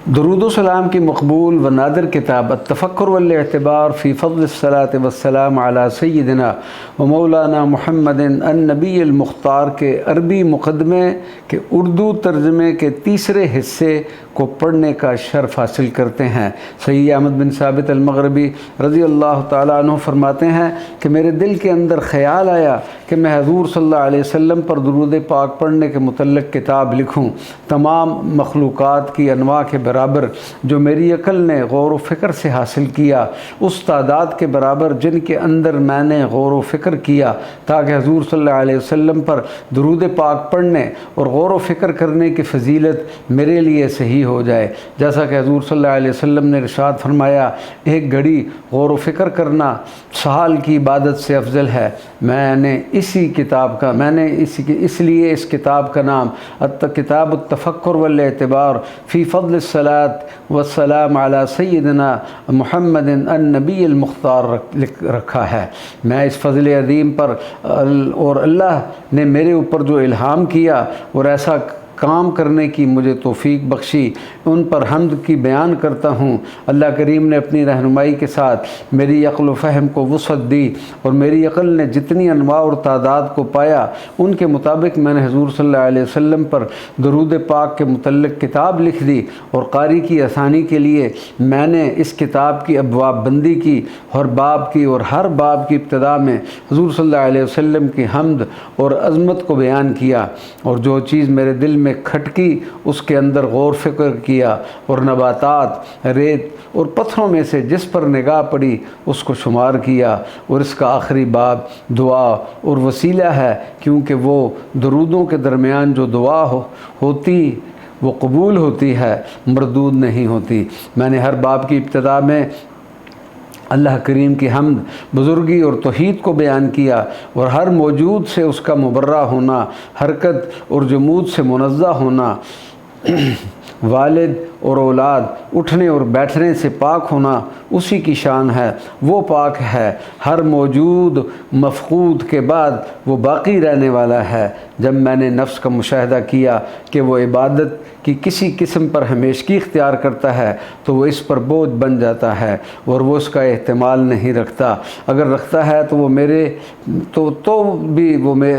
درود و سلام کی مقبول و نادر کتاب التفکر والاعتبار فی فضل الصلاۃ والسلام علی سیدنا و مولانا محمد النبی المختار کے عربی مقدمے کے اردو ترجمے کے تیسرے حصے کو پڑھنے کا شرف حاصل کرتے ہیں۔ سید احمد بن ثابت المغربی رضی اللہ تعالیٰ عنہ فرماتے ہیں کہ میرے دل کے اندر خیال آیا کہ میں حضور صلی اللہ علیہ وسلم پر درود پاک پڑھنے کے متعلق کتاب لکھوں، تمام مخلوقات کی انواع کے برابر جو میری عقل نے غور و فکر سے حاصل کیا، اس تعداد کے برابر جن کے اندر میں نے غور و فکر کیا، تاکہ حضور صلی اللہ علیہ وسلم پر درود پاک پڑھنے اور غور و فکر کرنے کی فضیلت میرے لیے صحیح ہو جائے۔ جیسا کہ حضور صلی اللہ علیہ وسلم نے ارشاد فرمایا، ایک گھڑی غور و فکر کرنا سال کی عبادت سے افضل ہے۔ میں نے اس لیے اس کتاب کا نام کتاب التفکر والاعتبار فی فضل الصلاۃ والسلام علی سیدنا محمد النبی المختار رکھا ہے۔ میں اس فضل عظیم پر اور اللہ نے میرے اوپر جو الہام کیا اور ایسا کام کرنے کی مجھے توفیق بخشی، ان پر حمد کی بیان کرتا ہوں۔ اللہ کریم نے اپنی رہنمائی کے ساتھ میری عقل و فہم کو وسعت دی، اور میری عقل نے جتنی انواع اور تعداد کو پایا، ان کے مطابق میں نے حضور صلی اللہ علیہ وسلم پر درود پاک کے متعلق کتاب لکھ دی، اور قاری کی آسانی کے لیے میں نے اس کتاب کی ابواب بندی کی، ہر باب کی اور ہر باب کی ابتدا میں حضور صلی اللہ علیہ وسلم کی حمد اور عظمت کو بیان کیا، اور جو چیز میرے دل میں کھٹکی اس کے اندر غور فکر کیا، اور نباتات، ریت اور پتھروں میں سے جس پر نگاہ پڑی اس کو شمار کیا، اور اس کا آخری باب دعا اور وسیلہ ہے، کیونکہ وہ درودوں کے درمیان جو دعا ہوتی وہ قبول ہوتی ہے، مردود نہیں ہوتی۔ میں نے ہر باب کی ابتدا میں اللہ کریم کی حمد، بزرگی اور توحید کو بیان کیا، اور ہر موجود سے اس کا مبرہ ہونا، حرکت اور جمود سے منزہ ہونا، والد اور اولاد، اٹھنے اور بیٹھنے سے پاک ہونا اسی کی شان ہے۔ وہ پاک ہے، ہر موجود مفقود کے بعد وہ باقی رہنے والا ہے۔ جب میں نے نفس کا مشاہدہ کیا کہ وہ عبادت کی کسی قسم پر ہمیشگی اختیار کرتا ہے، تو وہ اس پر بوجھ بن جاتا ہے، اور وہ اس کا احتمال نہیں رکھتا۔ اگر رکھتا ہے تو وہ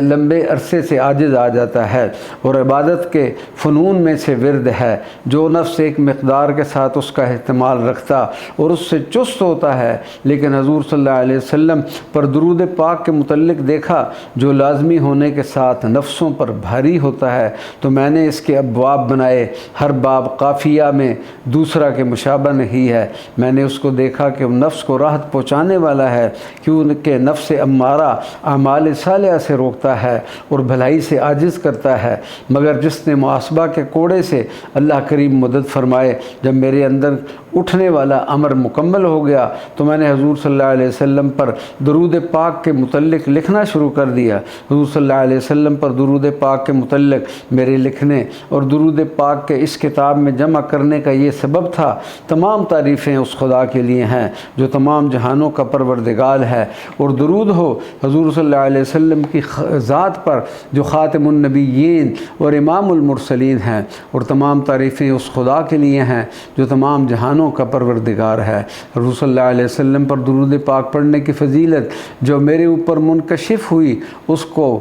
لمبے عرصے سے عاجز آ جاتا ہے، اور عبادت کے فنون میں سے ورد ہے جو نفس ایک مقدار کے ساتھ اس کا احتمال رکھتا اور اس سے چست ہوتا ہے۔ لیکن حضور صلی اللہ علیہ وسلم پر درود پاک کے متعلق دیکھا جو لازمی ہونے کے ساتھ نفسوں پر بھاری ہوتا ہے، تو میں نے اس کے ابواب بنائے، ہر باب قافیہ میں دوسرا کے مشابہ نہیں ہے۔ میں نے اس کو دیکھا کہ وہ نفس کو راحت پہنچانے والا ہے، کیونکہ نفس امارہ اعمال صالحہ سے روکتا ہے اور بھلائی سے عاجز کرتا ہے، مگر جس نے محاسبہ کے کوڑے سے اللہ کریم مدد فرمائے۔ جب میرے اندر اٹھنے والا امر مکمل ہو گیا تو میں نے حضور صلی اللہ علیہ وسلم پر درود پاک کے متعلق لکھنا شروع کر دیا۔ حضور صلی اللہ علیہ وسلم پر درود پاک کے متعلق میرے لکھنے اور درود پاک کے اس کتاب میں جمع کرنے کا یہ سبب تھا۔ تمام تعریفیں اس خدا کے لیے ہیں جو تمام جہانوں کا پروردگار ہے، اور درود ہو حضور صلی اللہ علیہ وسلم کی ذات پر جو خاتم النبیین اور امام المرسلین ہیں، اور تمام تعریفیں اس خدا کے لیے ہیں جو تمام جہانوں کا پروردگار ہے۔ حضور صلی اللہ علیہ وسلم پر درود پاک پڑھنے کی فضیلت جو میرے اوپر منکشف ہوئی، اس کو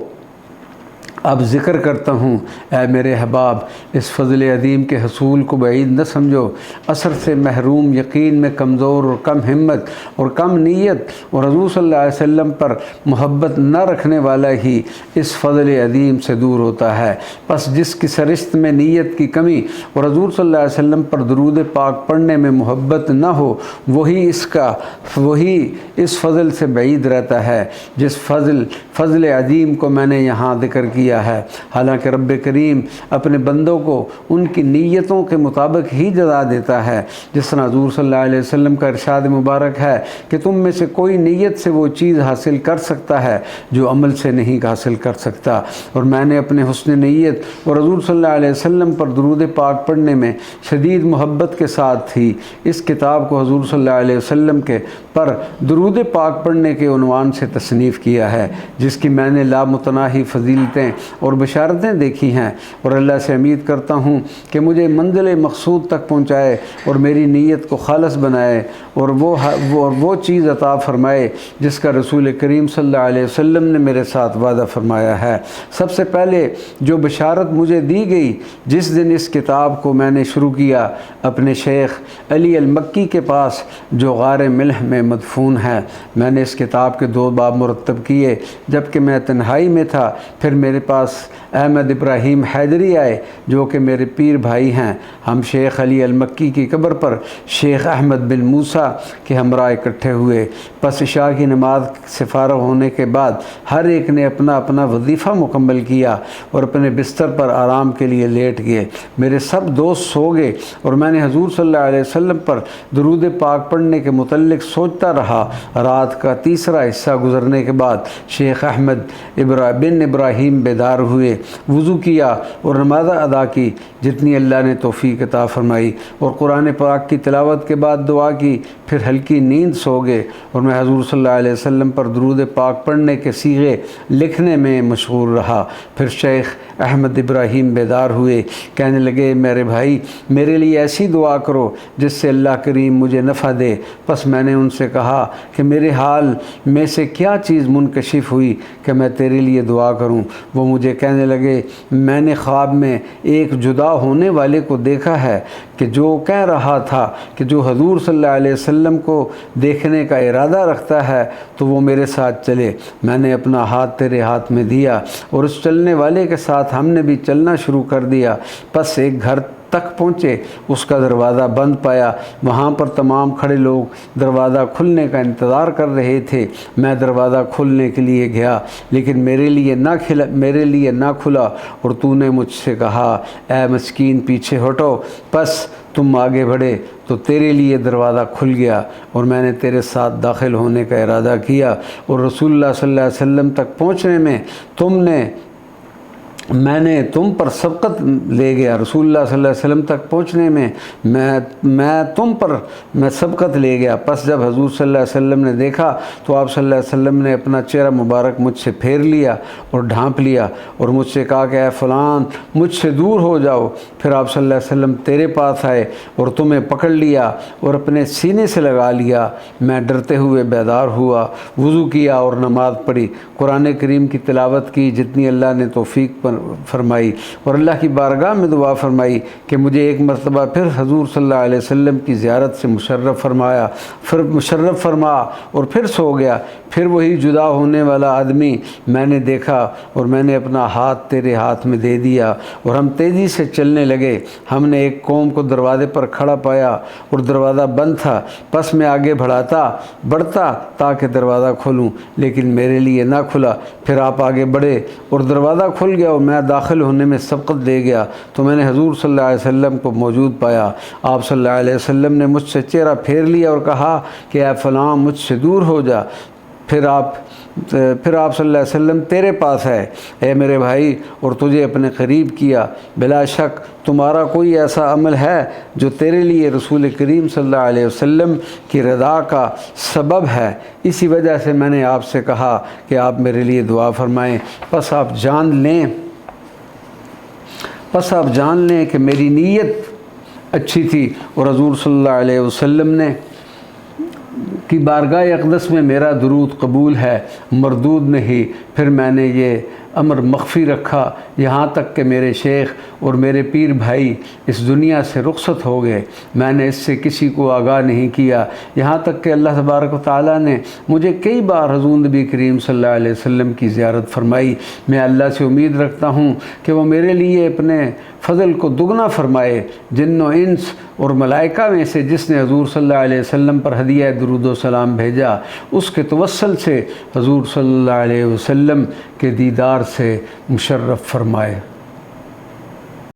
اب ذکر کرتا ہوں۔ اے میرے احباب، اس فضل عظیم کے حصول کو بعید نہ سمجھو۔ اثر سے محروم، یقین میں کمزور اور کم ہمت اور کم نیت اور حضور صلی اللہ علیہ وسلم پر محبت نہ رکھنے والا ہی اس فضل عظیم سے دور ہوتا ہے۔ پس جس کی سرشت میں نیت کی کمی اور حضور صلی اللہ علیہ وسلم پر درود پاک پڑھنے میں محبت نہ ہو، وہی اس فضل سے بعید رہتا ہے جس فضل عظیم کو میں نے یہاں ذکر کیا ہے۔ حالانکہ رب کریم اپنے بندوں کو ان کی نیتوں کے مطابق ہی جزا دیتا ہے، جس طرح حضور صلی اللہ علیہ وسلم کا ارشاد مبارک ہے کہ تم میں سے کوئی نیت سے وہ چیز حاصل کر سکتا ہے جو عمل سے نہیں حاصل کر سکتا۔ اور میں نے اپنے حسن نیت اور حضور صلی اللہ علیہ وسلم پر درود پاک پڑھنے میں شدید محبت کے ساتھ ہی اس کتاب کو حضور صلی اللہ علیہ وسلم کے پر درود پاک پڑھنے کے عنوان سے تصنیف کیا ہے، جس کی میں نے لامتناہی فضیلتیں اور بشارتیں دیکھی ہیں، اور اللہ سے امید کرتا ہوں کہ مجھے منزل مقصود تک پہنچائے اور میری نیت کو خالص بنائے، اور وہ چیز عطا فرمائے جس کا رسول کریم صلی اللہ علیہ وسلم نے میرے ساتھ وعدہ فرمایا ہے۔ سب سے پہلے جو بشارت مجھے دی گئی جس دن اس کتاب کو میں نے شروع کیا اپنے شیخ علی المکی کے پاس جو غار ملح میں مدفون ہے، میں نے اس کتاب کے 2 باب مرتب کیے جبکہ میں تنہائی میں تھا۔ پھر میرے پاس احمد ابراہیم حیدری آئے جو کہ میرے پیر بھائی ہیں۔ ہم شیخ علی المکی کی قبر پر شیخ احمد بن موسیٰ کے ہمراہ اکٹھے ہوئے۔ پس عشاء کی نماز سے فارغ ہونے کے بعد ہر ایک نے اپنا اپنا وظیفہ مکمل کیا اور اپنے بستر پر آرام کے لیے لیٹ گئے۔ میرے سب دوست سو گئے اور میں نے حضور صلی اللہ علیہ وسلم پر درود پاک پڑھنے کے متعلق سوچتا رہا۔ رات کا تیسرا حصہ گزرنے کے بعد شیخ احمد بن ابراہیم بیدار ہوئے، وضو کیا اور نماز ادا کی جتنی اللہ نے توفیق عطا فرمائی، اور قرآن پاک کی تلاوت کے بعد دعا کی۔ پھر ہلکی نیند سو گئے اور میں حضور صلی اللہ علیہ وسلم پر درود پاک پڑھنے کے صیغے لکھنے میں مشغول رہا۔ پھر شیخ احمد ابراہیم بیدار ہوئے، کہنے لگے میرے بھائی میرے لیے ایسی دعا کرو جس سے اللہ کریم مجھے نفع دے۔ پس میں نے ان سے کہا کہ میرے حال میں سے کیا چیز منکشف ہوئی کہ میں تیرے لیے دعا کروں؟ وہ مجھے کہنے لگے میں نے خواب میں ایک جدا ہونے والے کو دیکھا ہے کہ جو کہہ رہا تھا کہ جو حضور صلی اللہ علیہ وسلم کو دیکھنے کا ارادہ رکھتا ہے تو وہ میرے ساتھ چلے۔ میں نے اپنا ہاتھ تیرے ہاتھ میں دیا اور اس چلنے والے کے ساتھ ہم نے بھی چلنا شروع کر دیا۔ پس ایک گھر تک پہنچے، اس کا دروازہ بند پایا۔ وہاں پر تمام کھڑے لوگ دروازہ کھلنے کا انتظار کر رہے تھے۔ میں دروازہ کھولنے کے لیے گیا لیکن میرے لیے نہ کھلا، اور تو نے مجھ سے کہا اے مسکین پیچھے ہٹو۔ پس تم آگے بڑھے تو تیرے لیے دروازہ کھل گیا اور میں نے تیرے ساتھ داخل ہونے کا ارادہ کیا، اور رسول اللہ صلی اللہ علیہ وسلم تک پہنچنے میں میں نے تم پر سبقت لے گیا۔ رسول اللہ صلی اللہ علیہ وسلم تک پہنچنے میں میں تم پر سبقت لے گیا۔ پس جب حضور صلی اللہ علیہ وسلم نے دیکھا تو آپ صلی اللہ علیہ وسلم نے اپنا چہرہ مبارک مجھ سے پھیر لیا اور ڈھانپ لیا اور مجھ سے کہا کہ اے فلان مجھ سے دور ہو جاؤ۔ پھر آپ صلی اللہ علیہ وسلم تیرے پاس آئے اور تمہیں پکڑ لیا اور اپنے سینے سے لگا لیا۔ میں ڈرتے ہوئے بیدار ہوا، وضو کیا اور نماز پڑھی، قرآن کریم کی تلاوت کی جتنی اللہ نے توفیق پر فرمائی، اور اللہ کی بارگاہ میں دعا فرمائی کہ مجھے ایک مرتبہ پھر حضور صلی اللہ علیہ وسلم کی زیارت سے مشرف فرما اور پھر سو گیا۔ پھر وہی جدا ہونے والا آدمی میں نے دیکھا اور میں نے اپنا ہاتھ تیرے ہاتھ میں دے دیا اور ہم تیزی سے چلنے لگے۔ ہم نے ایک قوم کو دروازے پر کھڑا پایا اور دروازہ بند تھا۔ پس میں آگے بڑھتا تاکہ دروازہ کھولوں لیکن میرے لیے نہ کھلا۔ پھر آپ آگے بڑھے اور دروازہ کھل گیا اور میں داخل ہونے میں سبقت دے گیا تو میں نے حضور صلی اللہ علیہ وسلم کو موجود پایا۔ آپ صلی اللہ علیہ وسلم نے مجھ سے چہرہ پھیر لیا اور کہا کہ اے فلاں مجھ سے دور ہو جا۔ پھر آپ صلی اللہ علیہ وسلم تیرے پاس ہے اے میرے بھائی اور تجھے اپنے قریب کیا۔ بلا شک تمہارا کوئی ایسا عمل ہے جو تیرے لیے رسول کریم صلی اللہ علیہ وسلم کی رضا کا سبب ہے، اسی وجہ سے میں نے آپ سے کہا کہ آپ میرے لیے دعا فرمائیں۔ پس آپ جان لیں کہ میری نیت اچھی تھی اور حضور صلی اللہ علیہ وسلم نے کی بارگاہ اقدس میں میرا درود قبول ہے، مردود نہیں۔ پھر میں نے یہ امر مخفی رکھا یہاں تک کہ میرے شیخ اور میرے پیر بھائی اس دنیا سے رخصت ہو گئے۔ میں نے اس سے کسی کو آگاہ نہیں کیا یہاں تک کہ اللہ تبارک و تعالیٰ نے مجھے کئی بار حضور نبی کریم صلی اللہ علیہ وسلم کی زیارت فرمائی۔ میں اللہ سے امید رکھتا ہوں کہ وہ میرے لیے اپنے فضل کو دگنا فرمائے۔ جن و انس اور ملائکہ میں سے جس نے حضور صلی اللہ علیہ وسلم پر ہدیہ درود و سلام بھیجا اس کے توسل سے حضور صلی اللہ علیہ وسلم کے دیدار سے مشرف فرمائے۔